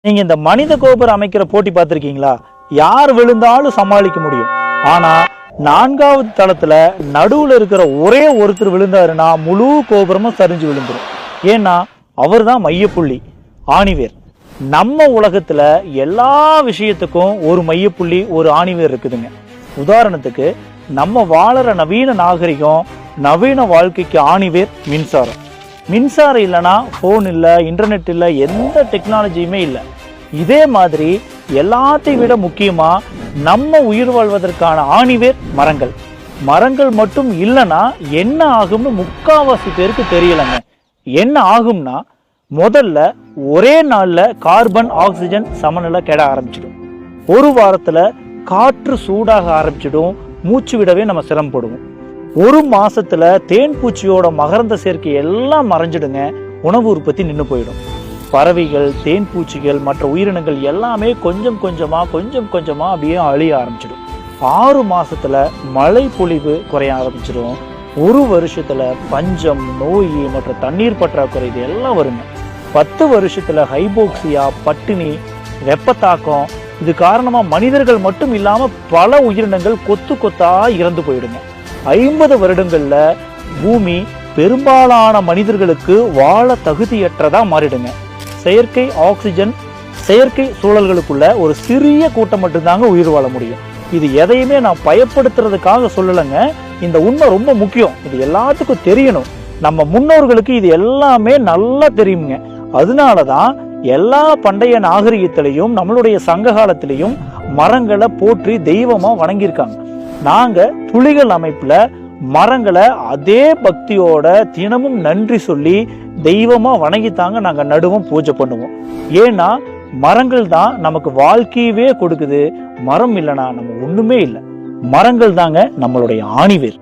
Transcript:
நீங்க இந்த மனித கோபுரம் அமைக்கிற போட்டி பார்த்திருக்கீங்களா? யார் விழுந்தாலும் சமாளிக்க முடியும். ஆனா 4வது தளத்துல நடுவுல இருக்கிற ஒரே ஒருத்தர் விழுந்தாருன்னா முழு கோபுரமும் சரிஞ்சு விழுந்துரும். ஏன்னா அவர் தான் மையப்புள்ளி, ஆணிவேர். நம்ம உலகத்துல எல்லா விஷயத்துக்கும் ஒரு மையப்புள்ளி, ஒரு ஆணிவேர் இருக்குதுங்க. உதாரணத்துக்கு நம்ம வாழற நவீன நாகரிகம், நவீன வாழ்க்கைக்கு ஆணிவேர் மின்சாரம். மின்சாரம் இல்லைன்னா ஃபோன் இல்லை, இன்டர்நெட் இல்லை, எந்த டெக்னாலஜியுமே இல்லை. இதே மாதிரி எல்லாத்தையும் விட முக்கியமா நம்ம உயிர் வாழ்வதற்கான ஆணிவேர் மரங்கள். மரங்கள் மட்டும் இல்லைன்னா என்ன ஆகும்னு முக்காவாசி பேருக்கு தெரியலங்க. என்ன ஆகும்னா, முதல்ல ஒரே நாள்ல கார்பன் ஆக்சிஜன் சமநிலை கெட ஆரம்பிச்சிடும். ஒரு வாரத்துல காற்று சூடாக ஆரம்பிச்சிடும். மூச்சு விடவே நம்ம சிரமப்படுவோம். ஒரு மாசத்துல தேன் பூச்சியோட மகரந்த சேர்க்கை எல்லாம் மறைஞ்சிடுங்க. உணவு உற்பத்தி நின்று போயிடும். பறவைகள், தேன் பூச்சிகள், மற்ற உயிரினங்கள் எல்லாமே கொஞ்சம் கொஞ்சமா அப்படியே அழிய ஆரம்பிச்சிடும். 6 மாசத்துல மழை பொழிவு குறைய ஆரம்பிச்சிடும். 1 வருஷத்துல பஞ்சம், நோய் மற்றும் தண்ணீர் பற்றாக்குறை இது எல்லாம் வருங்க. 10 வருஷத்துல ஹைபோக்சியா, பட்டினி, வெப்பத்தாக்கம் இது காரணமா மனிதர்கள் மட்டும் இல்லாம பல உயிரினங்கள் கொத்து கொத்தா இறந்து போயிடுங்க. 50 வருடங்கள்ல பூமி பெரும்பாலான மனிதர்களுக்கு வாழ தகுதியற்றதா மாறிடுங்க. செயற்கை ஆக்சிஜன், செயற்கை சூழல்களுக்குள்ள ஒரு சிறிய கூட்டம் மட்டும்தாங்க உயிர் வாழ முடியும். இது எதையுமே நான் பயப்படுத்துறதுக்காக சொல்லலைங்க. இந்த உண்மை ரொம்ப முக்கியம். இது எல்லாத்துக்கும் தெரியணும். நம்ம முன்னோர்களுக்கு இது எல்லாமே நல்லா தெரியுங்க. அதனாலதான் எல்லா பண்டைய நாகரிகத்திலையும் நம்மளுடைய சங்க காலத்திலையும் மரங்களை போற்றி தெய்வமா வணங்கியிருக்காங்க. நாங்க துளிகள் அமைப்புல மரங்களை அதே பக்தியோட தினமும் நன்றி சொல்லி தெய்வமா வணங்கித்தாங்க நாங்க நடுவோம், பூஜை பண்ணுவோம். ஏன்னா மரங்கள் தான் நமக்கு வாழ்க்கையவே கொடுக்குது. மரம் இல்லைன்னா நம்ம ஒண்ணுமே இல்லை. மரங்கள் தாங்க நம்மளுடைய ஆணிவேர்.